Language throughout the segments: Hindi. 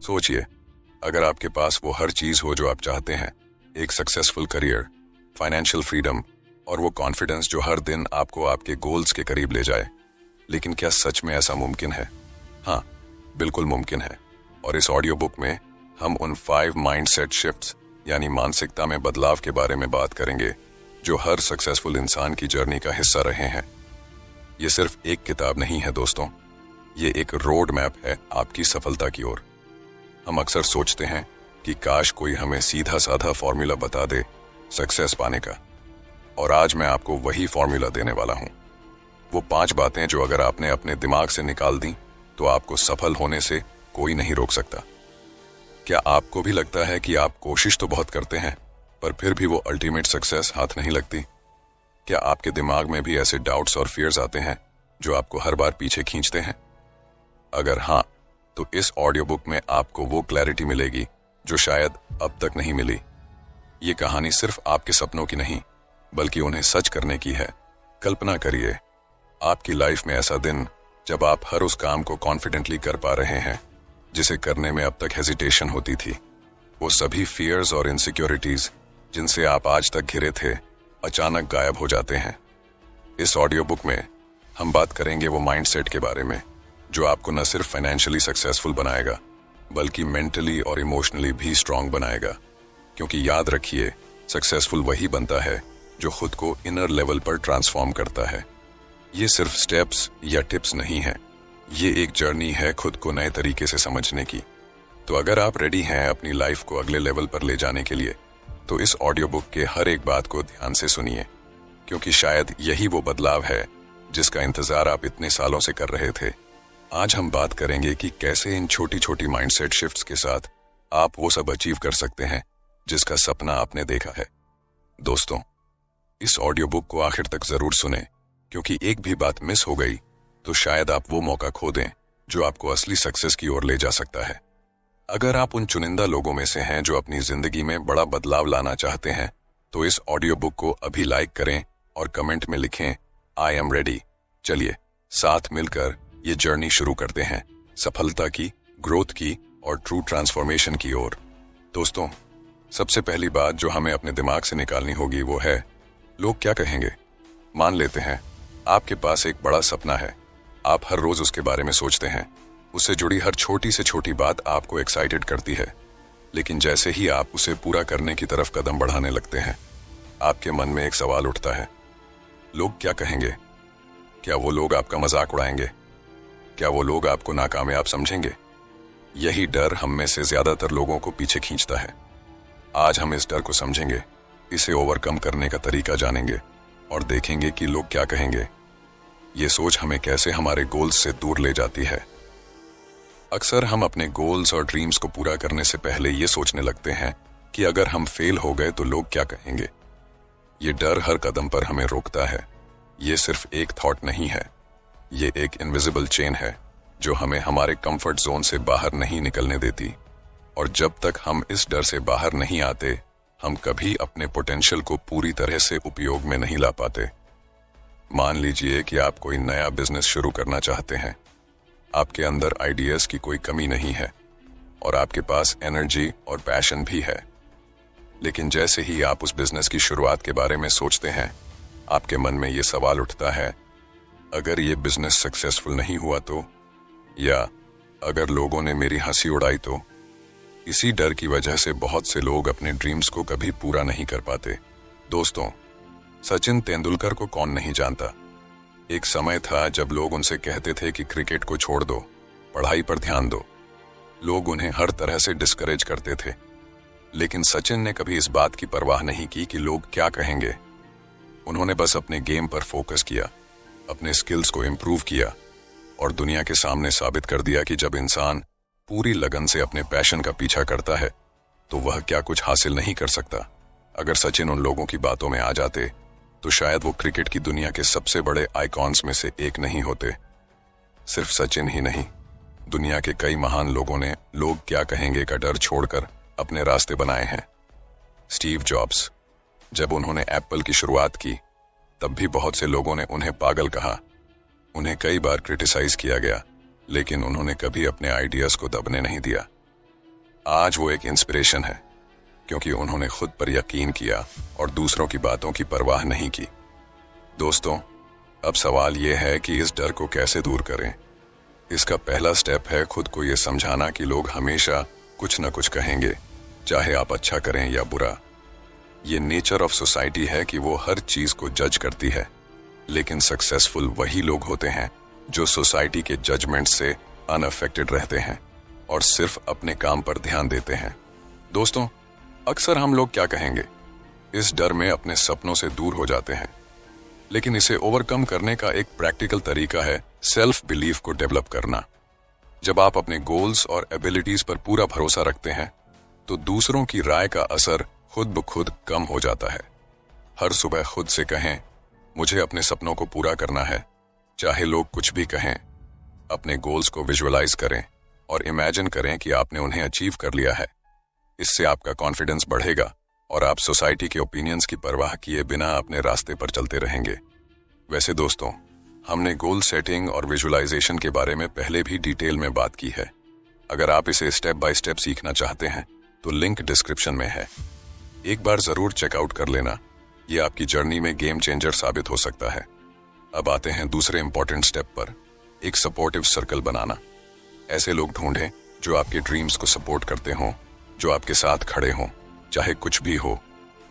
सोचिए, अगर आपके पास वो हर चीज हो जो आप चाहते हैं, एक सक्सेसफुल करियर, फाइनेंशियल फ्रीडम और वो कॉन्फिडेंस जो हर दिन आपको आपके गोल्स के करीब ले जाए, लेकिन क्या सच में ऐसा मुमकिन है? हाँ, बिल्कुल मुमकिन है। और इस ऑडियो बुक में हम उन 5 माइंडसेट शिफ्ट्स यानी मानसिकता में बदलाव के बारे में बात करेंगे जो हर सक्सेसफुल इंसान की जर्नी का हिस्सा रहे हैं। ये सिर्फ एक किताब नहीं है दोस्तों, ये एक रोड मैप है आपकी सफलता की ओर। हम अक्सर सोचते हैं कि काश कोई हमें सीधा साधा फॉर्मूला बता दे सक्सेस पाने का, और आज मैं आपको वही फॉर्मूला देने वाला हूं। वो 5 बातें जो अगर आपने अपने दिमाग से निकाल दी तो आपको सफल होने से कोई नहीं रोक सकता। क्या आपको भी लगता है कि आप कोशिश तो बहुत करते हैं पर फिर भी वो अल्टीमेट सक्सेस हाथ नहीं लगती? क्या आपके दिमाग में भी ऐसे डाउट्स और फियर्स आते हैं जो आपको हर बार पीछे खींचते हैं? अगर हाँ, तो इस ऑडियो बुक में आपको वो क्लैरिटी मिलेगी जो शायद अब तक नहीं मिली। ये कहानी सिर्फ आपके सपनों की नहीं, बल्कि उन्हें सच करने की है। कल्पना करिए, आपकी लाइफ में ऐसा दिन जब आप हर उस काम को कॉन्फिडेंटली कर पा रहे हैं जिसे करने में अब तक हेजिटेशन होती थी। वो सभी फियर्स और इनसिक्योरिटीज जिनसे आप आज तक घिरे थे अचानक गायब हो जाते हैं। इस ऑडियो बुक में हम बात करेंगे वो माइंडसेट के बारे में जो आपको न सिर्फ फाइनेंशियली सक्सेसफुल बनाएगा बल्कि मेंटली और इमोशनली भी स्ट्रांग बनाएगा। क्योंकि याद रखिए, सक्सेसफुल वही बनता है जो खुद को इनर लेवल पर ट्रांसफॉर्म करता है। ये सिर्फ स्टेप्स या टिप्स नहीं है, ये एक जर्नी है खुद को नए तरीके से समझने की। तो अगर आप रेडी हैं अपनी लाइफ को अगले लेवल पर ले जाने के लिए, तो इस ऑडियो बुक के हर एक बात को ध्यान से सुनिए, क्योंकि शायद यही वो बदलाव है जिसका इंतजार आप इतने सालों से कर रहे थे। आज हम बात करेंगे कि कैसे इन छोटी छोटी माइंडसेट शिफ्ट्स के साथ आप वो सब अचीव कर सकते हैं जिसका सपना आपने देखा है। दोस्तों, इस ऑडियो बुक को आखिर तक जरूर सुने, क्योंकि एक भी बात मिस हो गई तो शायद आप वो मौका खो दें जो आपको असली सक्सेस की ओर ले जा सकता है। अगर आप उन चुनिंदा लोगों में से हैं जो अपनी जिंदगी में बड़ा बदलाव लाना चाहते हैं, तो इस ऑडियो बुक को अभी लाइक करें और कमेंट में लिखें आई एम रेडी। चलिए साथ मिलकर ये जर्नी शुरू करते हैं सफलता की, ग्रोथ की और ट्रू ट्रांसफॉर्मेशन की ओर। दोस्तों, सबसे पहली बात जो हमें अपने दिमाग से निकालनी होगी वो है, लोग क्या कहेंगे। मान लेते हैं आपके पास एक बड़ा सपना है, आप हर रोज उसके बारे में सोचते हैं, उससे जुड़ी हर छोटी से छोटी बात आपको एक्साइटेड करती है, लेकिन जैसे ही आप उसे पूरा करने की तरफ कदम बढ़ाने लगते हैं, आपके मन में एक सवाल उठता है, लोग क्या कहेंगे? क्या वो लोग आपका मजाक उड़ाएंगे? क्या वो लोग आपको नाकामयाब समझेंगे? यही डर हम में से ज्यादातर लोगों को पीछे खींचता है। आज हम इस डर को समझेंगे, इसे ओवरकम करने का तरीका जानेंगे और देखेंगे कि लोग क्या कहेंगे। ये सोच हमें कैसे हमारे गोल्स से दूर ले जाती है। अक्सर हम अपने गोल्स और ड्रीम्स को पूरा करने से पहले ये सोचने लगते हैं कि अगर हम फेल हो गए तो लोग क्या कहेंगे। ये डर हर कदम पर हमें रोकता है। ये सिर्फ एक थॉट नहीं है, ये एक इनविजिबल चेन है जो हमें हमारे कंफर्ट जोन से बाहर नहीं निकलने देती। और जब तक हम इस डर से बाहर नहीं आते, हम कभी अपने पोटेंशियल को पूरी तरह से उपयोग में नहीं ला पाते। मान लीजिए कि आप कोई नया बिजनेस शुरू करना चाहते हैं। आपके अंदर आइडियाज की कोई कमी नहीं है और आपके पास एनर्जी और पैशन भी है, लेकिन जैसे ही आप उस बिजनेस की शुरुआत के बारे में सोचते हैं, आपके मन में ये सवाल उठता है, अगर ये बिजनेस सक्सेसफुल नहीं हुआ तो, या अगर लोगों ने मेरी हंसी उड़ाई तो। इसी डर की वजह से बहुत से लोग अपने ड्रीम्स को कभी पूरा नहीं कर पाते। दोस्तों, सचिन तेंदुलकर को कौन नहीं जानता। एक समय था जब लोग उनसे कहते थे कि क्रिकेट को छोड़ दो, पढ़ाई पर ध्यान दो। लोग उन्हें हर तरह से डिस्करेज करते थे, लेकिन सचिन ने कभी इस बात की परवाह नहीं की कि लोग क्या कहेंगे। उन्होंने बस अपने गेम पर फोकस किया, अपने स्किल्स को इम्प्रूव किया और दुनिया के सामने साबित कर दिया कि जब इंसान पूरी लगन से अपने पैशन का पीछा करता है तो वह क्या कुछ हासिल नहीं कर सकता। अगर सचिन उन लोगों की बातों में आ जाते तो शायद वो क्रिकेट की दुनिया के सबसे बड़े आइकॉन्स में से एक नहीं होते। सिर्फ सचिन ही नहीं, दुनिया के कई महान लोगों ने लोग क्या कहेंगे का डर छोड़कर अपने रास्ते बनाए हैं। स्टीव जॉब्स, जब उन्होंने एप्पल की शुरुआत की, तब भी बहुत से लोगों ने उन्हें पागल कहा। उन्हें कई बार क्रिटिसाइज किया गया, लेकिन उन्होंने कभी अपने आइडियाज को दबने नहीं दिया। आज वो एक इंस्पिरेशन है, क्योंकि उन्होंने खुद पर यकीन किया और दूसरों की बातों की परवाह नहीं की। दोस्तों, अब सवाल यह है कि इस डर को कैसे दूर करें। इसका पहला स्टेप है खुद को ये समझाना कि लोग हमेशा कुछ न कुछ कहेंगे, चाहे आप अच्छा करें या बुरा। ये नेचर ऑफ सोसाइटी है कि वो हर चीज को जज करती है, लेकिन सक्सेसफुल वही लोग होते हैं जो सोसाइटी के जजमेंट से अनअफेक्टेड रहते हैं और सिर्फ अपने काम पर ध्यान देते हैं। दोस्तों, अक्सर हम लोग क्या कहेंगे, इस डर में अपने सपनों से दूर हो जाते हैं। लेकिन इसे ओवरकम करने का एक प्रैक्टिकल तरीका है सेल्फ बिलीफ को डेवलप करना। जब आप अपने गोल्स और एबिलिटीज पर पूरा भरोसा रखते हैं, तो दूसरों की राय का असर खुद ब खुद कम हो जाता है। हर सुबह खुद से कहें, मुझे अपने सपनों को पूरा करना है, चाहे लोग कुछ भी कहें। अपने गोल्स को विजुअलाइज करें और इमेजिन करें कि आपने उन्हें अचीव कर लिया है। इससे आपका कॉन्फिडेंस बढ़ेगा और आप सोसाइटी के ओपिनियंस की परवाह किए बिना अपने रास्ते पर चलते रहेंगे। वैसे दोस्तों, हमने गोल सेटिंग और विजुअलाइजेशन के बारे में पहले भी डिटेल में बात की है। अगर आप इसे स्टेप बाय स्टेप सीखना चाहते हैं तो लिंक डिस्क्रिप्शन में है, एक बार जरूर चेकआउट कर लेना। ये आपकी जर्नी में गेम चेंजर साबित हो सकता है। अब आते हैं दूसरे इंपॉर्टेंट स्टेप पर, एक सपोर्टिव सर्कल बनाना। ऐसे लोग ढूंढें जो आपके ड्रीम्स को सपोर्ट करते हों, जो आपके साथ खड़े हों, चाहे कुछ भी हो।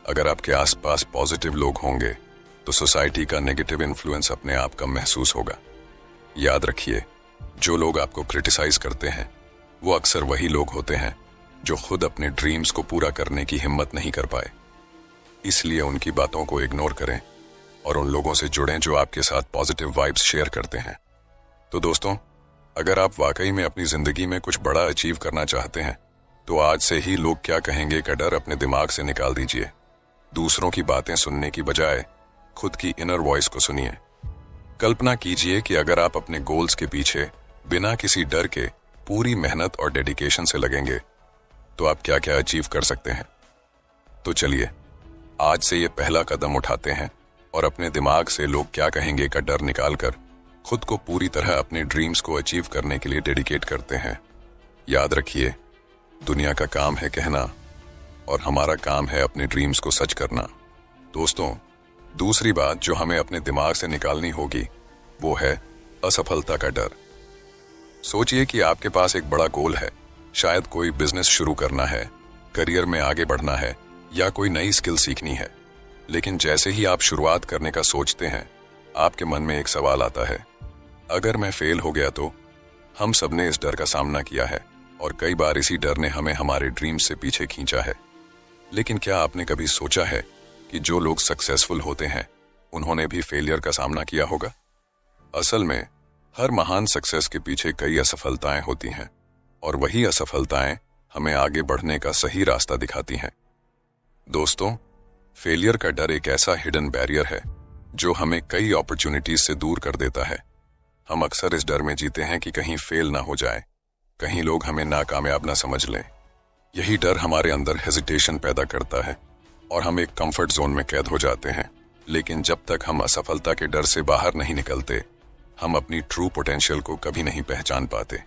अगर आपके आसपास पॉजिटिव लोग होंगे तो सोसाइटी का नेगेटिव इन्फ्लुएंस अपने आप कम महसूस होगा। याद रखिए, जो लोग आपको क्रिटिसाइज करते हैं वो अक्सर वही लोग होते हैं जो खुद अपने ड्रीम्स को पूरा करने की हिम्मत नहीं कर पाए। इसलिए उनकी बातों को इग्नोर करें और उन लोगों से जुड़ें जो आपके साथ पॉजिटिव वाइब्स शेयर करते हैं। तो दोस्तों, अगर आप वाकई में अपनी जिंदगी में कुछ बड़ा अचीव करना चाहते हैं तो आज से ही लोग क्या कहेंगे का डर अपने दिमाग से निकाल दीजिए। दूसरों की बातें सुनने की बजाय खुद की इनर वॉइस को सुनिए। कल्पना कीजिए कि अगर आप अपने गोल्स के पीछे बिना किसी डर के पूरी मेहनत और डेडिकेशन से लगेंगे तो आप क्या क्या अचीव कर सकते हैं। तो चलिए, आज से ये पहला कदम उठाते हैं और अपने दिमाग से लोग क्या कहेंगे का डर निकालकर खुद को पूरी तरह अपने ड्रीम्स को अचीव करने के लिए डेडिकेट करते हैं। याद रखिए, दुनिया का काम है कहना और हमारा काम है अपने ड्रीम्स को सच करना। दोस्तों, दूसरी बात जो हमें अपने दिमाग से निकालनी होगी वो है असफलता का डर। सोचिए कि आपके पास एक बड़ा गोल है, शायद कोई बिजनेस शुरू करना है, करियर में आगे बढ़ना है या कोई नई स्किल सीखनी है। लेकिन जैसे ही आप शुरुआत करने का सोचते हैं, आपके मन में एक सवाल आता है, अगर मैं फेल हो गया तो। हम सबने इस डर का सामना किया है और कई बार इसी डर ने हमें हमारे ड्रीम्स से पीछे खींचा है। लेकिन क्या आपने कभी सोचा है कि जो लोग सक्सेसफुल होते हैं उन्होंने भी फेलियर का सामना किया होगा? असल में हर महान सक्सेस के पीछे कई असफलताएं होती हैं और वही असफलताएं हमें आगे बढ़ने का सही रास्ता दिखाती हैं। दोस्तों, फेलियर का डर एक ऐसा हिडन बैरियर है जो हमें कई अपॉर्चुनिटीज से दूर कर देता है। हम अक्सर इस डर में जीते हैं कि कहीं फेल ना हो जाए, कहीं लोग हमें नाकामयाब ना समझ लें। यही डर हमारे अंदर हेजिटेशन पैदा करता है और हम एक कंफर्ट जोन में कैद हो जाते हैं। लेकिन जब तक हम असफलता के डर से बाहर नहीं निकलते, हम अपनी ट्रू पोटेंशियल को कभी नहीं पहचान पाते।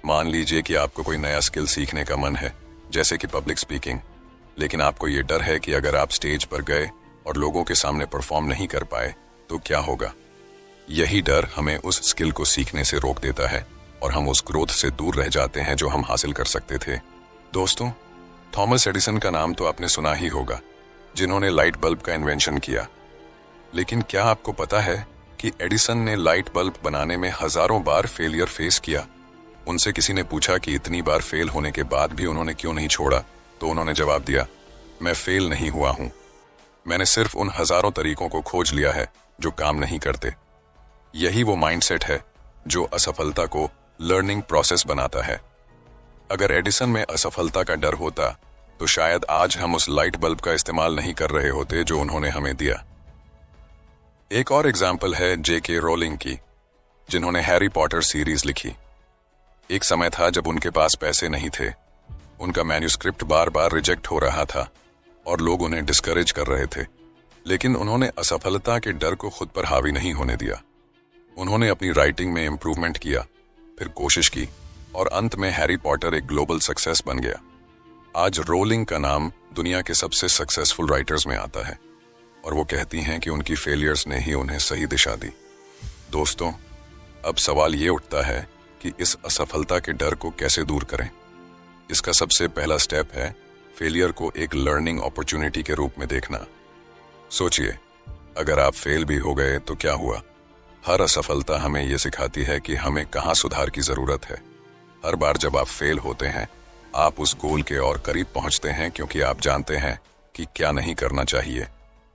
मान लीजिए कि आपको कोई नया स्किल सीखने का मन है, जैसे कि पब्लिक स्पीकिंग, लेकिन आपको ये डर है कि अगर आप स्टेज पर गए और लोगों के सामने परफॉर्म नहीं कर पाए तो क्या होगा। यही डर हमें उस स्किल को सीखने से रोक देता है और हम उस ग्रोथ से दूर रह जाते हैं जो हम हासिल कर सकते थे। दोस्तों, थॉमस एडिसन का नाम तो आपने सुना ही होगा, जिन्होंने लाइट बल्ब का इन्वेंशन किया। लेकिन क्या आपको पता है कि एडिसन ने लाइट बल्ब बनाने में हजारों बार फेलियर फेस किया? उनसे किसी ने पूछा कि इतनी बार फेल होने के बाद भी उन्होंने क्यों नहीं छोड़ा, तो उन्होंने जवाब दिया, मैं फेल नहीं हुआ हूं, मैंने सिर्फ उन हजारों तरीकों को खोज लिया है जो काम नहीं करते। यही वो माइंडसेट है जो असफलता को लर्निंग प्रोसेस बनाता है। अगर एडिसन में असफलता का डर होता तो शायद आज हम उस लाइट बल्ब का इस्तेमाल नहीं कर रहे होते जो उन्होंने हमें दिया। एक और एग्जाम्पल है J.K. रोलिंग की, जिन्होंने हैरी पॉटर सीरीज लिखी। एक समय था जब उनके पास पैसे नहीं थे, उनका मैन्यूस्क्रिप्ट बार बार रिजेक्ट हो रहा था और लोग उन्हें डिस्करेज कर रहे थे। लेकिन उन्होंने असफलता के डर को खुद पर हावी नहीं होने दिया। उन्होंने अपनी राइटिंग में इम्प्रूवमेंट किया, फिर कोशिश की और अंत में हैरी पॉटर एक ग्लोबल सक्सेस बन गया। आज रोलिंग का नाम दुनिया के सबसे सक्सेसफुल राइटर्स में आता है और वो कहती हैं कि उनकी फेलियर्स ने ही उन्हें सही दिशा दी। दोस्तों, अब सवाल ये उठता है कि इस असफलता के डर को कैसे दूर करें। इसका सबसे पहला स्टेप है फेलियर को एक लर्निंग अपॉर्चुनिटी के रूप में देखना। सोचिए, अगर आप फेल भी हो गए तो क्या हुआ? हर असफलता हमें यह सिखाती है कि हमें कहाँ सुधार की जरूरत है। हर बार जब आप फेल होते हैं, आप उस गोल के और करीब पहुंचते हैं क्योंकि आप जानते हैं कि क्या नहीं करना चाहिए।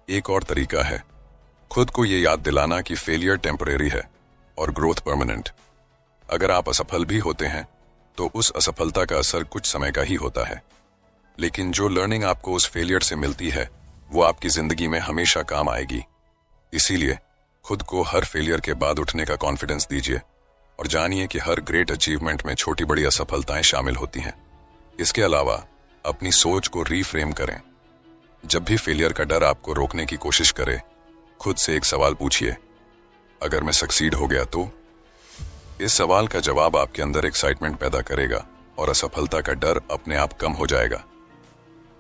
एक और तरीका है खुद को यह याद दिलाना कि फेलियर टेम्परेरी है और ग्रोथ परमानेंट। अगर आप असफल भी होते हैं तो उस असफलता का असर कुछ समय का ही होता है, लेकिन जो लर्निंग आपको उस फेलियर से मिलती है वो आपकी जिंदगी में हमेशा काम आएगी। इसीलिए खुद को हर फेलियर के बाद उठने का कॉन्फिडेंस दीजिए और जानिए कि हर ग्रेट अचीवमेंट में छोटी बड़ी असफलताएं शामिल होती हैं। इसके अलावा अपनी सोच को रीफ्रेम करें। जब भी फेलियर का डर आपको रोकने की कोशिश करे, खुद से एक सवाल पूछिए, अगर मैं सक्सीड हो गया तो? इस सवाल का जवाब आपके अंदर एक्साइटमेंट पैदा करेगा और असफलता का डर अपने आप कम हो जाएगा।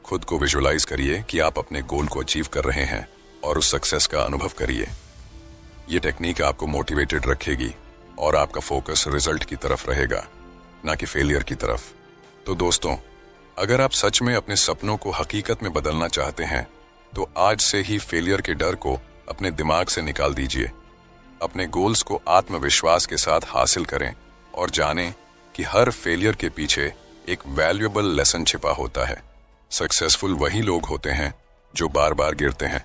खुद को विजुअलाइज करिए कि आप अपने गोल को अचीव कर रहे हैं और उस सक्सेस का अनुभव करिए। ये टेक्निक आपको मोटिवेटेड रखेगी और आपका फोकस रिजल्ट की तरफ रहेगा, ना कि फेलियर की तरफ। तो दोस्तों, अगर आप सच में अपने सपनों को हकीकत में बदलना चाहते हैं तो आज से ही फेलियर के डर को अपने दिमाग से निकाल दीजिए। अपने गोल्स को आत्मविश्वास के साथ हासिल करें और जानें कि हर फेलियर के पीछे एक वैल्यूएबल लेसन छिपा होता है। सक्सेसफुल वही लोग होते हैं जो बार बार गिरते हैं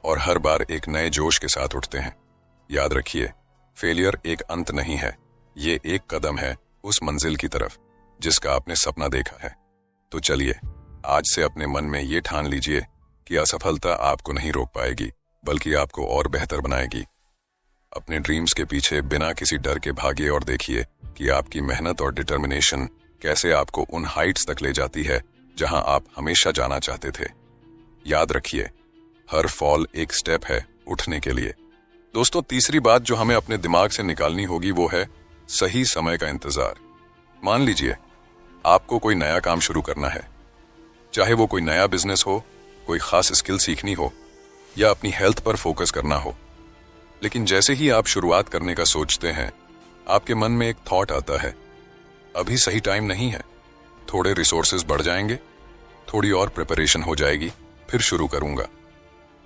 और हर बार एक नए जोश के साथ उठते हैं। याद रखिए, फेलियर एक अंत नहीं है, ये एक कदम है उस मंजिल की तरफ जिसका आपने सपना देखा है। तो चलिए, आज से अपने मन में ये ठान लीजिए कि असफलता आपको नहीं रोक पाएगी, बल्कि आपको और बेहतर बनाएगी। अपने ड्रीम्स के पीछे बिना किसी डर के भागिए और देखिए कि आपकी मेहनत और डिटर्मिनेशन कैसे आपको उन हाइट्स तक ले जाती है जहां आप हमेशा जाना चाहते थे। याद रखिए, हर फॉल एक स्टेप है उठने के लिए। दोस्तों, तीसरी बात जो हमें अपने दिमाग से निकालनी होगी वो है सही समय का इंतजार। मान लीजिए आपको कोई नया काम शुरू करना है, चाहे वो कोई नया बिजनेस हो, कोई खास स्किल सीखनी हो या अपनी हेल्थ पर फोकस करना हो। लेकिन जैसे ही आप शुरुआत करने का सोचते हैं, आपके मन में एक थॉट आता है, अभी सही टाइम नहीं है, थोड़े रिसोर्सेज बढ़ जाएंगे, थोड़ी और प्रिपरेशन हो जाएगी, फिर शुरू करूंगा।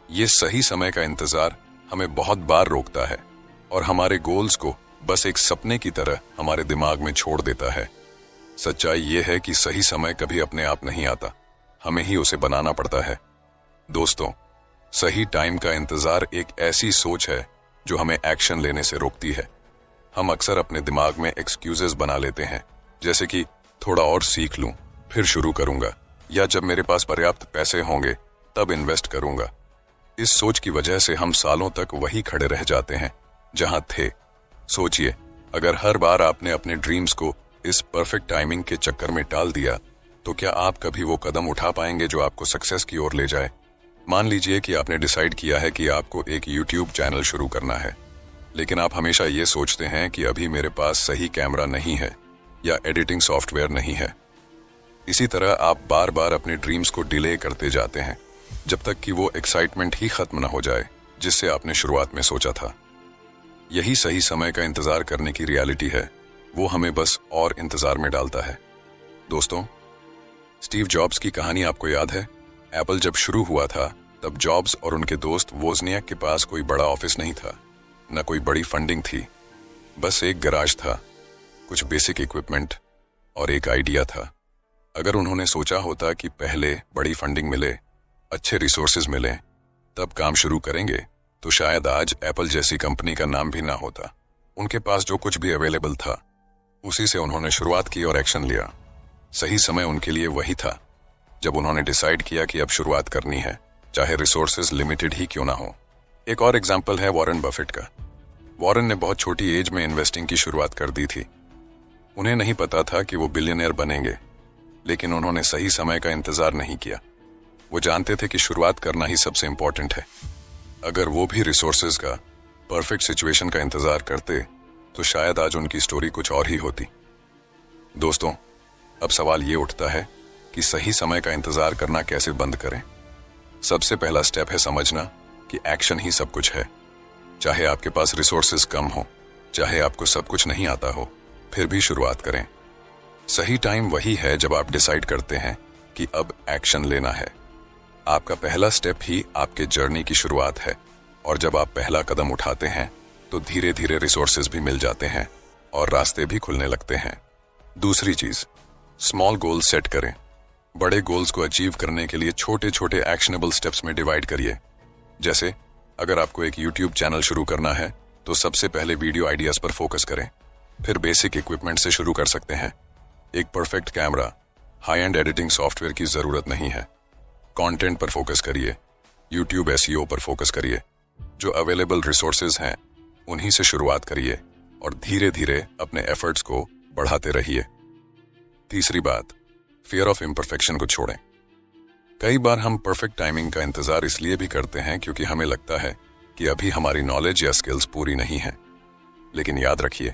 ये सही समय का इंतजार हमें बहुत बार रोकता है और हमारे गोल्स को बस एक सपने की तरह हमारे दिमाग में छोड़ देता है। सच्चाई ये है कि सही समय कभी अपने आप नहीं आता, हमें ही उसे बनाना पड़ता है। दोस्तों, सही टाइम का इंतजार एक ऐसी सोच है जो हमें एक्शन लेने से रोकती है। हम अक्सर अपने दिमाग में एक्सक्यूजेस बना लेते हैं, जैसे कि थोड़ा और सीख लूं, फिर शुरू करूंगा, या जब मेरे पास पर्याप्त पैसे होंगे तब इन्वेस्ट करूंगा। इस सोच की वजह से हम सालों तक वही खड़े रह जाते हैं जहां थे। सोचिए, अगर हर बार आपने अपने ड्रीम्स को इस परफेक्ट टाइमिंग के चक्कर में टाल दिया तो क्या आप कभी वो कदम उठा पाएंगे जो आपको सक्सेस की ओर ले जाए? मान लीजिए कि आपने डिसाइड किया है कि आपको एक यूट्यूब चैनल शुरू करना है, लेकिन आप हमेशा ये सोचते हैं कि अभी मेरे पास सही कैमरा नहीं है या एडिटिंग सॉफ्टवेयर नहीं है। इसी तरह आप बार बार अपने ड्रीम्स को डिले करते जाते हैं जब तक कि वो एक्साइटमेंट ही खत्म ना हो जाए जिससे आपने शुरुआत में सोचा था। यही सही समय का इंतजार करने की रियलिटी है, वो हमें बस और इंतजार में डालता है। दोस्तों, स्टीव जॉब्स की कहानी आपको याद है? एप्पल जब शुरू हुआ था तब जॉब्स और उनके दोस्त वोजनियाक के पास कोई बड़ा ऑफिस नहीं था, न कोई बड़ी फंडिंग थी, बस एक गैराज था, कुछ बेसिक इक्विपमेंट और एक आइडिया था। अगर उन्होंने सोचा होता कि पहले बड़ी फंडिंग मिले, अच्छे रिसोर्सेज मिले, तब काम शुरू करेंगे, तो शायद आज एप्पल जैसी कंपनी का नाम भी ना होता। उनके पास जो कुछ भी अवेलेबल था उसी से उन्होंने शुरुआत की और एक्शन लिया। सही समय उनके लिए वही था जब उन्होंने डिसाइड किया कि अब शुरुआत करनी है, चाहे रिसोर्सेज लिमिटेड ही क्यों ना हो। एक और एग्जाम्पल है वॉरेन बफेट का। वॉरेन ने बहुत छोटी एज में इन्वेस्टिंग की शुरुआत कर दी थी। उन्हें नहीं पता था कि वो बिलियनियर बनेंगे, लेकिन उन्होंने सही समय का इंतजार नहीं किया। वो जानते थे कि शुरुआत करना ही सबसे इंपॉर्टेंट है। अगर वो भी रिसोर्सेज का, परफेक्ट सिचुएशन का इंतजार करते तो शायद आज उनकी स्टोरी कुछ और ही होती। दोस्तों, अब सवाल ये उठता है कि सही समय का इंतजार करना कैसे बंद करें। सबसे पहला स्टेप है समझना कि एक्शन ही सब कुछ है। चाहे आपके पास रिसोर्सेज कम हो, चाहे आपको सब कुछ नहीं आता हो, फिर भी शुरुआत करें। सही टाइम वही है जब आप डिसाइड करते हैं कि अब एक्शन लेना है। आपका पहला स्टेप ही आपके जर्नी की शुरुआत है, और जब आप पहला कदम उठाते हैं तो धीरे धीरे रिसोर्सेज भी मिल जाते हैं और रास्ते भी खुलने लगते हैं। दूसरी चीज, स्मॉल गोल्स सेट करें। बड़े गोल्स को अचीव करने के लिए छोटे छोटे एक्शनेबल स्टेप्स में डिवाइड करिए। जैसे अगर आपको एक YouTube चैनल शुरू करना है तो सबसे पहले वीडियो आइडियाज पर फोकस करें, फिर बेसिक इक्विपमेंट से शुरू कर सकते हैं। एक perfect camera, high and editing software की जरूरत नहीं है। कंटेंट पर फोकस करिए, YouTube SEO पर फोकस करिए। जो अवेलेबल रिसोर्सेज हैं उन्हीं से शुरुआत करिए और धीरे धीरे अपने एफर्ट्स को बढ़ाते रहिए। तीसरी बात, फियर ऑफ इम्परफेक्शन को छोड़ें। कई बार हम परफेक्ट टाइमिंग का इंतजार इसलिए भी करते हैं क्योंकि हमें लगता है कि अभी हमारी नॉलेज या स्किल्स पूरी नहीं है। लेकिन याद रखिए,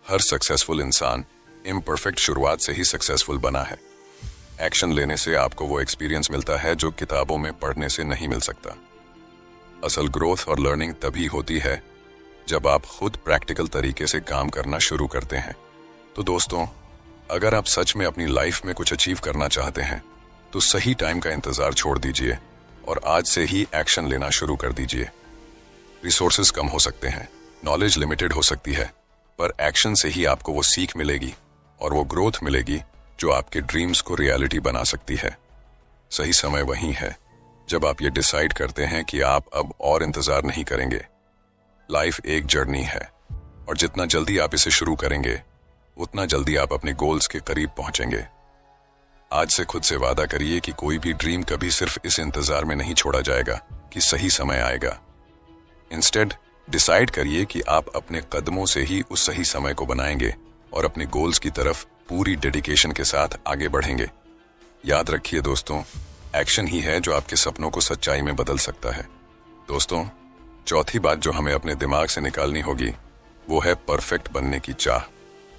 हर सक्सेसफुल इंसान इम्परफेक्ट शुरुआत से ही सक्सेसफुल बना है। एक्शन लेने से आपको वो एक्सपीरियंस मिलता है जो किताबों में पढ़ने से नहीं मिल सकता। असल ग्रोथ और लर्निंग तभी होती है जब आप खुद प्रैक्टिकल तरीके से काम करना शुरू करते हैं। तो दोस्तों, अगर आप सच में अपनी लाइफ में कुछ अचीव करना चाहते हैं तो सही टाइम का इंतजार छोड़ दीजिए और आज से ही एक्शन लेना शुरू कर दीजिए। रिसोर्सेज कम हो सकते हैं, नॉलेज लिमिटेड हो सकती है, पर एक्शन से ही आपको वो सीख मिलेगी और वो ग्रोथ मिलेगी जो आपके ड्रीम्स को रियलिटी बना सकती है। सही समय वही है जब आप ये डिसाइड करते हैं कि आप अब और इंतजार नहीं करेंगे। लाइफ एक जर्नी है और जितना जल्दी आप इसे शुरू करेंगे उतना जल्दी आप अपने गोल्स के करीब पहुंचेंगे। आज से खुद से वादा करिए कि कोई भी ड्रीम कभी सिर्फ इस इंतजार में नहीं छोड़ा जाएगा कि सही समय आएगा। इंस्टेड डिसाइड करिए कि आप अपने कदमों से ही उस सही समय को बनाएंगे और अपने गोल्स की तरफ पूरी डेडिकेशन के साथ आगे बढ़ेंगे। याद रखिए दोस्तों, एक्शन ही है जो आपके सपनों को सच्चाई में बदल सकता है। दोस्तों, चौथी बात जो हमें अपने दिमाग से निकालनी होगी वो है परफेक्ट बनने की चाह।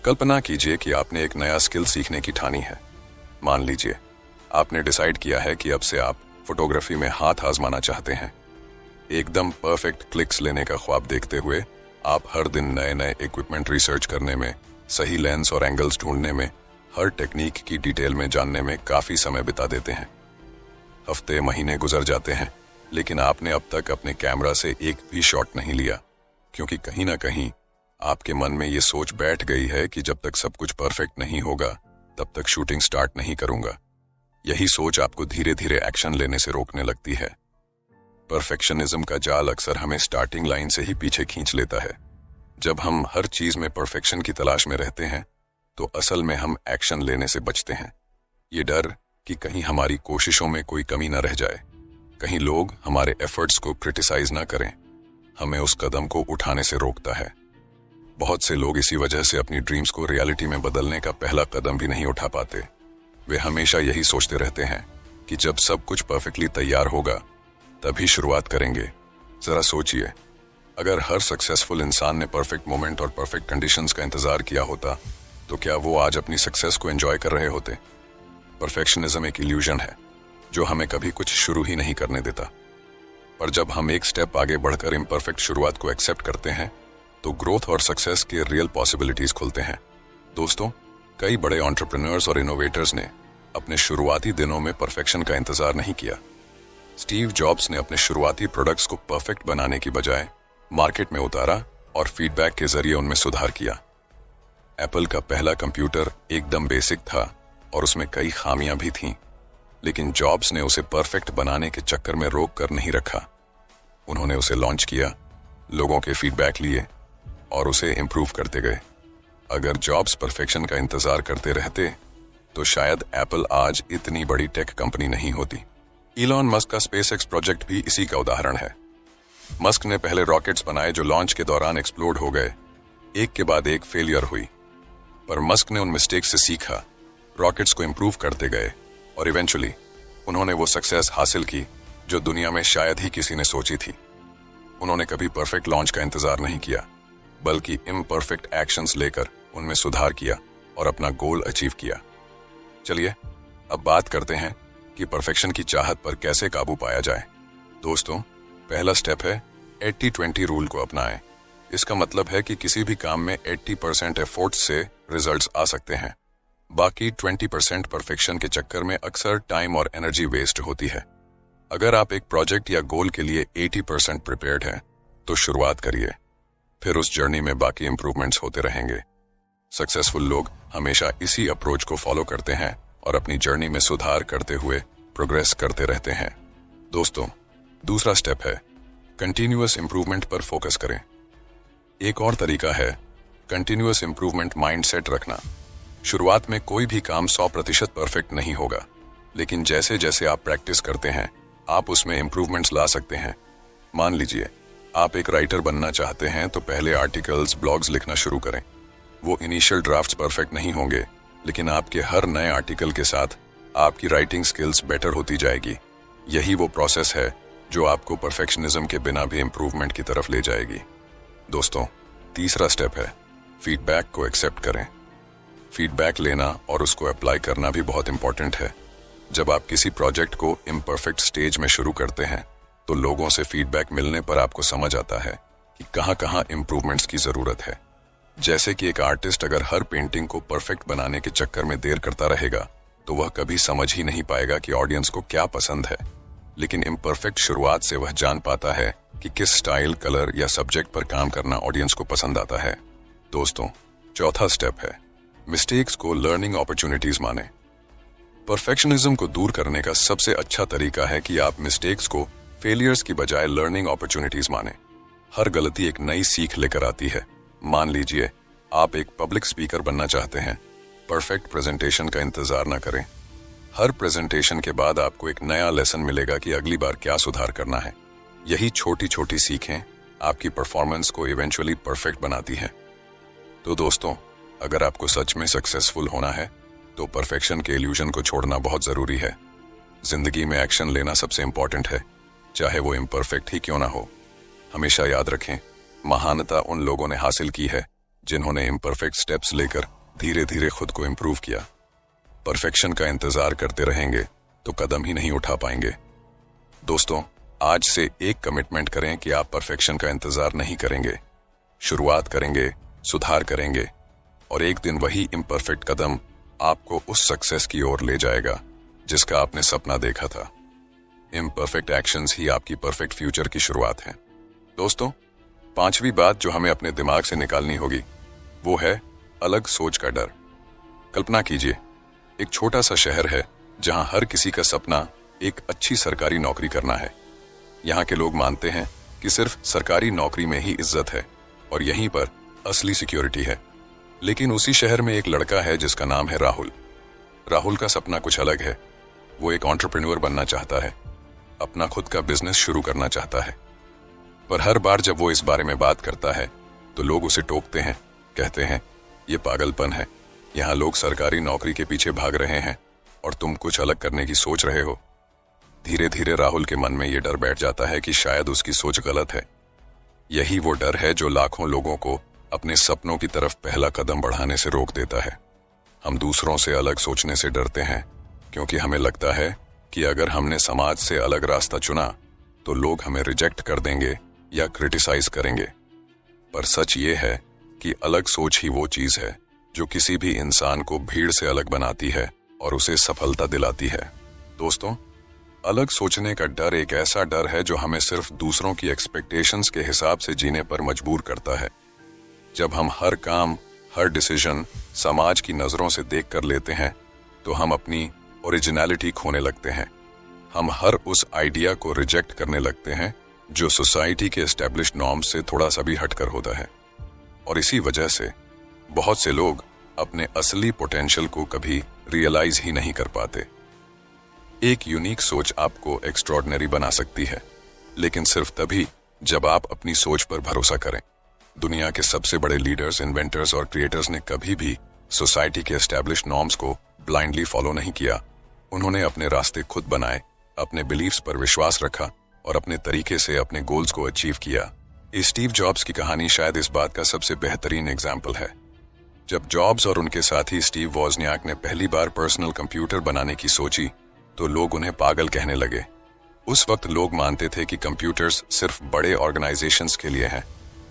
कल्पना कीजिए कि आपने एक नया स्किल सीखने की ठानी है। मान लीजिए आपने डिसाइड किया है कि अब से आप फोटोग्राफी में हाथ आजमाना चाहते हैं। एकदम परफेक्ट क्लिक्स लेने का ख्वाब देखते हुए आप हर दिन नए नए इक्विपमेंट रिसर्च करने में, सही लेंस और एंगल्स ढूंढने में, हर टेक्निक की डिटेल में जानने में काफी समय बिता देते हैं। हफ्ते महीने गुजर जाते हैं, लेकिन आपने अब तक अपने कैमरा से एक भी शॉट नहीं लिया, क्योंकि कहीं ना कहीं आपके मन में ये सोच बैठ गई है कि जब तक सब कुछ परफेक्ट नहीं होगा तब तक शूटिंग स्टार्ट नहीं करूंगा। यही सोच आपको धीरे धीरे एक्शन लेने से रोकने लगती है। परफेक्शनिज्म का जाल अक्सर हमें स्टार्टिंग लाइन से ही पीछे खींच लेता है। जब हम हर चीज में परफेक्शन की तलाश में रहते हैं तो असल में हम एक्शन लेने से बचते हैं। ये डर कि कहीं हमारी कोशिशों में कोई कमी न रह जाए, कहीं लोग हमारे एफर्ट्स को क्रिटिसाइज ना करें, हमें उस कदम को उठाने से रोकता है। बहुत से लोग इसी वजह से अपनी ड्रीम्स को रियलिटी में बदलने का पहला कदम भी नहीं उठा पाते। वे हमेशा यही सोचते रहते हैं कि जब सब कुछ परफेक्टली तैयार होगा तभी शुरुआत करेंगे। जरा सोचिए, अगर हर सक्सेसफुल इंसान ने परफेक्ट मोमेंट और परफेक्ट कंडीशंस का इंतजार किया होता तो क्या वो आज अपनी सक्सेस को एंजॉय कर रहे होते? परफेक्शनिज्म एक इल्यूजन है जो हमें कभी कुछ शुरू ही नहीं करने देता। पर जब हम एक स्टेप आगे बढ़कर इम्परफेक्ट शुरुआत को एक्सेप्ट करते हैं तो ग्रोथ और सक्सेस के रियल पॉसिबिलिटीज खुलते हैं। दोस्तों, कई बड़े एंटरप्रेन्योर्स और इनोवेटर्स ने अपने शुरुआती दिनों में परफेक्शन का इंतजार नहीं किया। स्टीव जॉब्स ने अपने शुरुआती प्रोडक्ट्स को परफेक्ट बनाने की बजाय मार्केट में उतारा और फीडबैक के जरिए उनमें सुधार किया। एप्पल का पहला कंप्यूटर एकदम बेसिक था और उसमें कई खामियां भी थीं, लेकिन जॉब्स ने उसे परफेक्ट बनाने के चक्कर में रोक कर नहीं रखा। उन्होंने उसे लॉन्च किया, लोगों के फीडबैक लिए और उसे इम्प्रूव करते गए। अगर जॉब्स परफेक्शन का इंतजार करते रहते तो शायद एप्पल आज इतनी बड़ी टेक कंपनी नहीं होती। इलॉन मस्क का स्पेसएक्स प्रोजेक्ट भी इसी का उदाहरण है। मस्क ने पहले रॉकेट्स बनाए जो लॉन्च के दौरान एक्सप्लोड हो गए, एक के बाद एक फेलियर हुई, पर मस्क ने उन मिस्टेक्स से सीखा, रॉकेट्स को इम्प्रूव करते गए और इवेंचुअली उन्होंने वो सक्सेस हासिल की जो दुनिया में शायद ही किसी ने सोची थी। उन्होंने कभी परफेक्ट लॉन्च का इंतजार नहीं किया, बल्कि इम्परफेक्ट एक्शंस लेकर उनमें सुधार किया और अपना गोल अचीव किया। चलिए अब बात करते हैं कि परफेक्शन की चाहत पर कैसे काबू पाया जाए। दोस्तों, पहला स्टेप है 80-20 रूल को अपनाएं। इसका मतलब है कि किसी भी काम में 80% एफर्ट से रिजल्ट्स आ सकते हैं, बाकी 20% परफेक्शन के चक्कर में अक्सर टाइम और एनर्जी वेस्ट होती है। अगर आप एक प्रोजेक्ट या गोल के लिए 80% प्रिपेयर्ड हैं, तो शुरुआत करिए, फिर उस जर्नी में बाकी इंप्रूवमेंट्स होते रहेंगे। सक्सेसफुल लोग हमेशा इसी अप्रोच को फॉलो करते हैं और अपनी जर्नी में सुधार करते हुए प्रोग्रेस करते रहते हैं। दोस्तों, दूसरा स्टेप है कंटिन्यूअस इंप्रूवमेंट पर फोकस करें। एक और तरीका है कंटिन्यूअस इंप्रूवमेंट माइंडसेट रखना। शुरुआत में कोई भी काम 100% परफेक्ट नहीं होगा, लेकिन जैसे जैसे आप प्रैक्टिस करते हैं आप उसमें इंप्रूवमेंट्स ला सकते हैं। मान लीजिए आप एक राइटर बनना चाहते हैं, तो पहले आर्टिकल्स, ब्लॉग्स लिखना शुरू करें। वो इनिशियल ड्राफ्ट्स परफेक्ट नहीं होंगे, लेकिन आपके हर नए आर्टिकल के साथ आपकी राइटिंग स्किल्स बेटर होती जाएगी। यही वो प्रोसेस है जो आपको परफेक्शनिज्म के बिना भी इंप्रूवमेंट की तरफ ले जाएगी। दोस्तों, तीसरा स्टेप है फीडबैक को एक्सेप्ट करें। फीडबैक लेना और उसको अप्लाई करना भी बहुत इंपॉर्टेंट है। जब आप किसी प्रोजेक्ट को इम्परफेक्ट स्टेज में शुरू करते हैं, तो लोगों से फीडबैक मिलने पर आपको समझ आता है कि कहां-कहां इंप्रूवमेंट्स की जरूरत है। जैसे कि एक आर्टिस्ट अगर हर पेंटिंग को परफेक्ट बनाने के चक्कर में देर करता रहेगा, तो वह कभी समझ ही नहीं पाएगा कि ऑडियंस को क्या पसंद है। लेकिन इम्परफेक्ट शुरुआत से वह जान पाता है कि किस स्टाइल, कलर या सब्जेक्ट पर काम करना ऑडियंस को पसंद आता है। दोस्तों, चौथा स्टेप है मिस्टेक्स को लर्निंग अपॉर्चुनिटीज माने। परफेक्शनिज्म को दूर करने का सबसे अच्छा तरीका है कि आप मिस्टेक्स को फेलियर्स की बजाय लर्निंग अपॉर्चुनिटीज माने। हर गलती एक नई सीख लेकर आती है। मान लीजिए आप एक पब्लिक स्पीकर बनना चाहते हैं। परफेक्ट प्रेजेंटेशन का इंतजार न करें। हर प्रेजेंटेशन के बाद आपको एक नया लेसन मिलेगा कि अगली बार क्या सुधार करना है। यही छोटी छोटी सीखें आपकी परफॉर्मेंस को इवेंचुअली परफेक्ट बनाती हैं। तो दोस्तों, अगर आपको सच में सक्सेसफुल होना है, तो परफेक्शन के इल्यूजन को छोड़ना बहुत जरूरी है। जिंदगी में एक्शन लेना सबसे इंपॉर्टेंट है, चाहे वो इम्परफेक्ट ही क्यों ना हो। हमेशा याद रखें, महानता उन लोगों ने हासिल की है जिन्होंने इम्परफेक्ट स्टेप्स लेकर धीरे धीरे खुद को इम्प्रूव किया। परफेक्शन का इंतजार करते रहेंगे तो कदम ही नहीं उठा पाएंगे। दोस्तों, आज से एक कमिटमेंट करें कि आप परफेक्शन का इंतजार नहीं करेंगे। शुरुआत करेंगे, सुधार करेंगे, और एक दिन वही इम्परफेक्ट कदम आपको उस सक्सेस की ओर ले जाएगा जिसका आपने सपना देखा था। इम्परफेक्ट एक्शंस ही आपकी परफेक्ट फ्यूचर की शुरुआत है। दोस्तों, पांचवी बात जो हमें अपने दिमाग से निकालनी होगी वो है अलग सोच का डर। कल्पना कीजिए, एक छोटा सा शहर है जहां हर किसी का सपना एक अच्छी सरकारी नौकरी करना है। यहाँ के लोग मानते हैं कि सिर्फ सरकारी नौकरी में ही इज्जत है और यहीं पर असली सिक्योरिटी है। लेकिन उसी शहर में एक लड़का है जिसका नाम है राहुल। राहुल का सपना कुछ अलग है। वो एक एंटरप्रेन्योर बनना चाहता है, अपना खुद का बिजनेस शुरू करना चाहता है। पर हर बार जब वो इस बारे में बात करता है तो लोग उसे टोकते हैं, कहते हैं ये पागलपन है, यहाँ लोग सरकारी नौकरी के पीछे भाग रहे हैं और तुम कुछ अलग करने की सोच रहे हो। धीरे धीरे राहुल के मन में ये डर बैठ जाता है कि शायद उसकी सोच गलत है। यही वो डर है जो लाखों लोगों को अपने सपनों की तरफ पहला कदम बढ़ाने से रोक देता है। हम दूसरों से अलग सोचने से डरते हैं क्योंकि हमें लगता है कि अगर हमने समाज से अलग रास्ता चुना तो लोग हमें रिजेक्ट कर देंगे या क्रिटिसाइज करेंगे। पर सच ये है कि अलग सोच ही वो चीज है जो किसी भी इंसान को भीड़ से अलग बनाती है और उसे सफलता दिलाती है। दोस्तों, अलग सोचने का डर एक ऐसा डर है जो हमें सिर्फ दूसरों की एक्सपेक्टेशंस के हिसाब से जीने पर मजबूर करता है। जब हम हर काम, हर डिसीजन समाज की नजरों से देख कर लेते हैं तो हम अपनी ओरिजिनलिटी खोने लगते हैं। हम हर उस आइडिया को रिजेक्ट करने लगते हैं जो सोसाइटी के एस्टेब्लिश्ड नॉर्म्स से थोड़ा सा भी हटकर होता है। और इसी वजह से बहुत से लोग अपने असली पोटेंशियल को कभी रियलाइज ही नहीं कर पाते। एक यूनिक सोच आपको एक्स्ट्रॉर्डिनरी बना सकती है, लेकिन सिर्फ तभी जब आप अपनी सोच पर भरोसा करें। दुनिया के सबसे बड़े लीडर्स, इन्वेंटर्स और क्रिएटर्स ने कभी भी सोसाइटी के एस्टेब्लिश्ड नॉर्म्स को ब्लाइंडली फॉलो नहीं किया। उन्होंने अपने रास्ते खुद बनाए, अपने बिलीफ्स पर विश्वास रखा और अपने तरीके से अपने गोल्स को अचीव किया। स्टीव जॉब्स की कहानी शायद इस बात का सबसे बेहतरीन एग्जाम्पल है। जब जॉब्स और उनके साथी स्टीव वॉजनियाक ने पहली बार पर्सनल कंप्यूटर बनाने की सोची तो लोग उन्हें पागल कहने लगे। उस वक्त लोग मानते थे कि कंप्यूटर्स सिर्फ बड़े ऑर्गेनाइजेशंस के लिए हैं,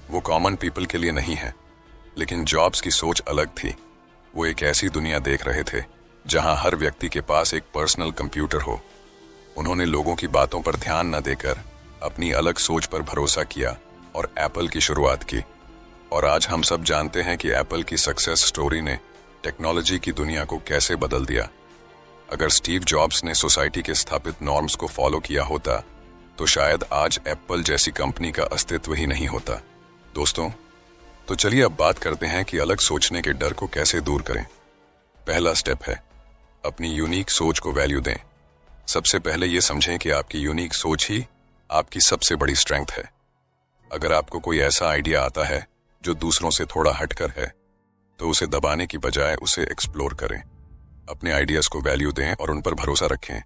वो कॉमन पीपल के लिए नहीं है। लेकिन जॉब्स की सोच अलग थी। वो एक ऐसी दुनिया देख रहे थे जहां हर व्यक्ति के पास एक पर्सनल कंप्यूटर हो। उन्होंने लोगों की बातों पर ध्यान न देकर अपनी अलग सोच पर भरोसा किया और एप्पल की शुरुआत की। और आज हम सब जानते हैं कि एप्पल की सक्सेस स्टोरी ने टेक्नोलॉजी की दुनिया को कैसे बदल दिया। अगर स्टीव जॉब्स ने सोसाइटी के स्थापित नॉर्म्स को फॉलो किया होता तो शायद आज एप्पल जैसी कंपनी का अस्तित्व ही नहीं होता। दोस्तों, तो चलिए अब बात करते हैं कि अलग सोचने के डर को कैसे दूर करें। पहला स्टेप है अपनी यूनिक सोच को वैल्यू दें। सबसे पहले ये समझें कि आपकी यूनिक सोच ही आपकी सबसे बड़ी स्ट्रेंथ है। अगर आपको कोई ऐसा आइडिया आता है जो दूसरों से थोड़ा हटकर है तो उसे दबाने की बजाय उसे एक्सप्लोर करें। अपने आइडियाज को वैल्यू दें और उन पर भरोसा रखें,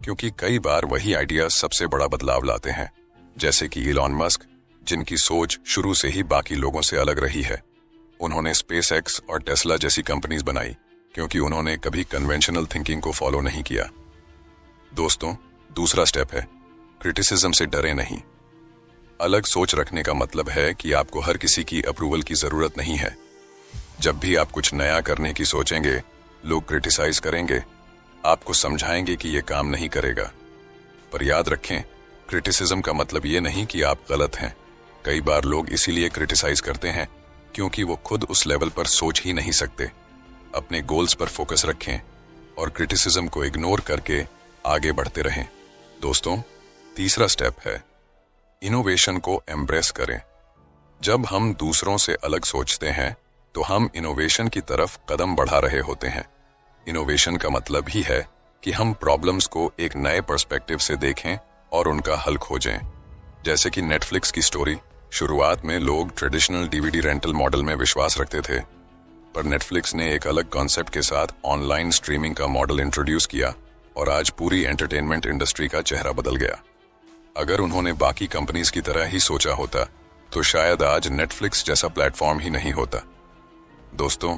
क्योंकि कई बार वही आइडियाज सबसे बड़ा बदलाव लाते हैं। जैसे कि इलॉन मस्क, जिनकी सोच शुरू से ही बाकी लोगों से अलग रही है। उन्होंने स्पेसएक्स और टेस्ला जैसी कंपनीज बनाई क्योंकि उन्होंने कभी कन्वेंशनल थिंकिंग को फॉलो नहीं किया। दोस्तों, दूसरा स्टेप है क्रिटिसिज्म से डरे नहीं। अलग सोच रखने का मतलब है कि आपको हर किसी की अप्रूवल की जरूरत नहीं है। जब भी आप कुछ नया करने की सोचेंगे, लोग क्रिटिसाइज करेंगे, आपको समझाएंगे कि यह काम नहीं करेगा। पर याद रखें, क्रिटिसिज्म का मतलब ये नहीं कि आप गलत हैं। कई बार लोग इसीलिए क्रिटिसाइज करते हैं क्योंकि वो खुद उस लेवल पर सोच ही नहीं सकते। अपने गोल्स पर फोकस रखें और क्रिटिसिज्म को इग्नोर करके आगे बढ़ते रहें। दोस्तों, तीसरा स्टेप है इनोवेशन को एम्ब्रेस करें। जब हम दूसरों से अलग सोचते हैं तो हम इनोवेशन की तरफ कदम बढ़ा रहे होते हैं। इनोवेशन का मतलब ही है कि हम प्रॉब्लम्स को एक नए पर्सपेक्टिव से देखें और उनका हल खोजें। जैसे कि नेटफ्लिक्स की स्टोरी। शुरुआत में लोग ट्रेडिशनल डीवीडी रेंटल मॉडल में विश्वास रखते थे, पर नेटफ्लिक्स ने एक अलग कॉन्सेप्ट के साथ ऑनलाइन स्ट्रीमिंग का मॉडल इंट्रोड्यूस किया और आज पूरी एंटरटेनमेंट इंडस्ट्री का चेहरा बदल गया। अगर उन्होंने बाकी कंपनीज की तरह ही सोचा होता तो शायद आज नेटफ्लिक्स जैसा प्लेटफॉर्म ही नहीं होता। दोस्तों,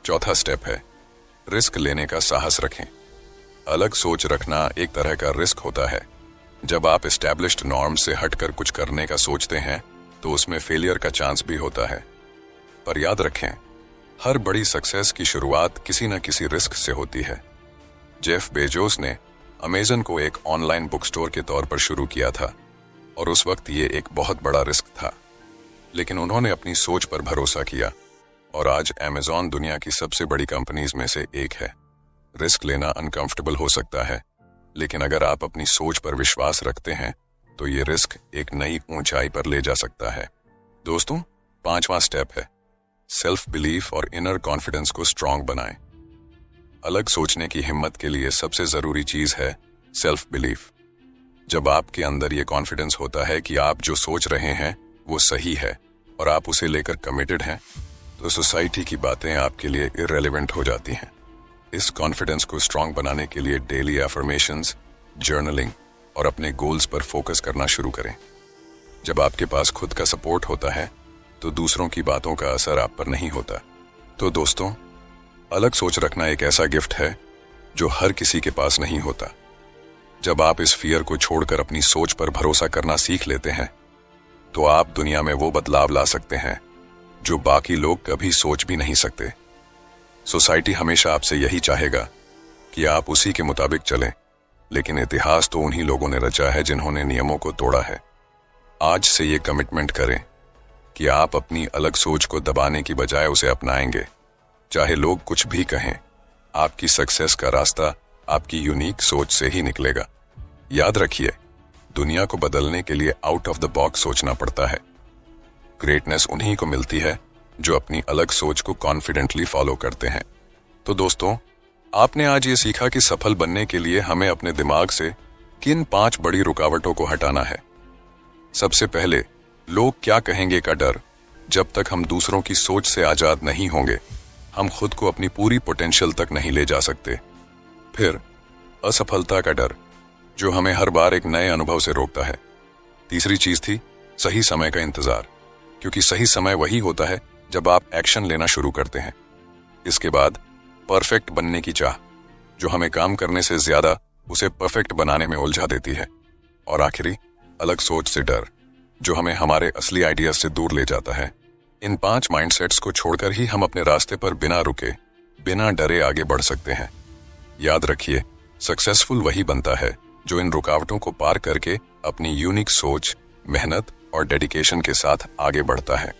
चौथा स्टेप है रिस्क लेने का साहस रखें। अलग सोच रखना एक तरह का रिस्क होता है। जब आप एस्टैब्लिश्ड नॉर्म से हटकर कुछ करने का सोचते हैं तो उसमें फेलियर का चांस भी होता है। पर याद रखें, हर बड़ी सक्सेस की शुरुआत किसी न किसी रिस्क से होती है। जेफ बेजोस ने अमेज़न को एक ऑनलाइन बुक स्टोर के तौर पर शुरू किया था और उस वक्त ये एक बहुत बड़ा रिस्क था, लेकिन उन्होंने अपनी सोच पर भरोसा किया और आज अमेज़न दुनिया की सबसे बड़ी कंपनीज में से एक है। रिस्क लेना अनकंफर्टेबल हो सकता है, लेकिन अगर आप अपनी सोच पर विश्वास रखते हैं तो ये रिस्क एक नई ऊंचाई पर ले जा सकता है। दोस्तों, पांचवा स्टेप है सेल्फ बिलीफ और इनर कॉन्फिडेंस को स्ट्रांग बनाएं। अलग सोचने की हिम्मत के लिए सबसे जरूरी चीज है सेल्फ बिलीफ। जब आपके अंदर ये कॉन्फिडेंस होता है कि आप जो सोच रहे हैं वो सही है और आप उसे लेकर कमिटेड हैं, तो सोसाइटी की बातें आपके लिए इररेलेवेंट हो जाती हैं। इस कॉन्फिडेंस को स्ट्रांग बनाने के लिए डेली एफर्मेशंस, जर्नलिंग और अपने गोल्स पर फोकस करना शुरू करें। जब आपके पास खुद का सपोर्ट होता है तो दूसरों की बातों का असर आप पर नहीं होता। तो दोस्तों, अलग सोच रखना एक ऐसा गिफ्ट है जो हर किसी के पास नहीं होता। जब आप इस फियर को छोड़कर अपनी सोच पर भरोसा करना सीख लेते हैं तो आप दुनिया में वो बदलाव ला सकते हैं जो बाकी लोग कभी सोच भी नहीं सकते। सोसाइटी हमेशा आपसे यही चाहेगा कि आप उसी के मुताबिक चलें, लेकिन इतिहास तो उन्हीं लोगों ने रचा है जिन्होंने नियमों को तोड़ा है। आज से ये कमिटमेंट करें कि आप अपनी अलग सोच को दबाने की बजाय उसे अपनाएंगे। चाहे लोग कुछ भी कहें, आपकी सक्सेस का रास्ता आपकी यूनिक सोच से ही निकलेगा। याद रखिए, दुनिया को बदलने के लिए आउट ऑफ द बॉक्स सोचना पड़ता है। ग्रेटनेस उन्हीं को मिलती है जो अपनी अलग सोच को कॉन्फिडेंटली फॉलो करते हैं। तो दोस्तों, आपने आज ये सीखा कि सफल बनने के लिए हमें अपने दिमाग से किन 5 बड़ी रुकावटों को हटाना है। सबसे पहले, लोग क्या कहेंगे का डर। जब तक हम दूसरों की सोच से आजाद नहीं होंगे, हम खुद को अपनी पूरी पोटेंशियल तक नहीं ले जा सकते। फिर असफलता का डर, जो हमें हर बार एक नए अनुभव से रोकता है। तीसरी चीज थी सही समय का इंतजार, क्योंकि सही समय वही होता है जब आप एक्शन लेना शुरू करते हैं। इसके बाद परफेक्ट बनने की चाह, जो हमें काम करने से ज्यादा उसे परफेक्ट बनाने में उलझा देती है। और आखिरी, अलग सोच से डर, जो हमें हमारे असली आइडिया से दूर ले जाता है। इन 5 माइंडसेट्स को छोड़कर ही हम अपने रास्ते पर बिना रुके, बिना डरे आगे बढ़ सकते हैं। याद रखिए, सक्सेसफुल वही बनता है जो इन रुकावटों को पार करके अपनी यूनिक सोच, मेहनत और डेडिकेशन के साथ आगे बढ़ता है।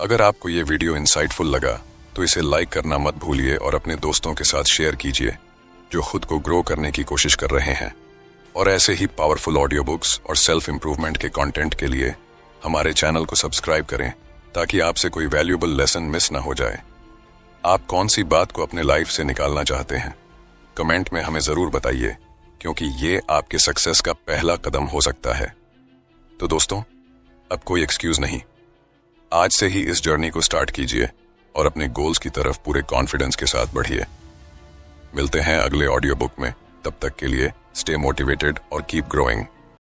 अगर आपको ये वीडियो इंसाइटफुल लगा तो इसे लाइक करना मत भूलिए और अपने दोस्तों के साथ शेयर कीजिए जो खुद को ग्रो करने की कोशिश कर रहे हैं। और ऐसे ही पावरफुल ऑडियो बुक्स और सेल्फ इंप्रूवमेंट के कंटेंट के लिए हमारे चैनल को सब्सक्राइब करें ताकि आपसे कोई वैल्यूएबल लेसन मिस ना हो जाए। आप कौन सी बात को अपने लाइफ से निकालना चाहते हैं, कमेंट में हमें जरूर बताइए, क्योंकि ये आपके सक्सेस का पहला कदम हो सकता है। तो दोस्तों, अब कोई एक्सक्यूज नहीं, आज से ही इस जर्नी को स्टार्ट कीजिए और अपने गोल्स की तरफ पूरे कॉन्फिडेंस के साथ बढ़िए। मिलते हैं अगले ऑडियो बुक में, तब तक के लिए स्टे मोटिवेटेड और कीप ग्रोइंग।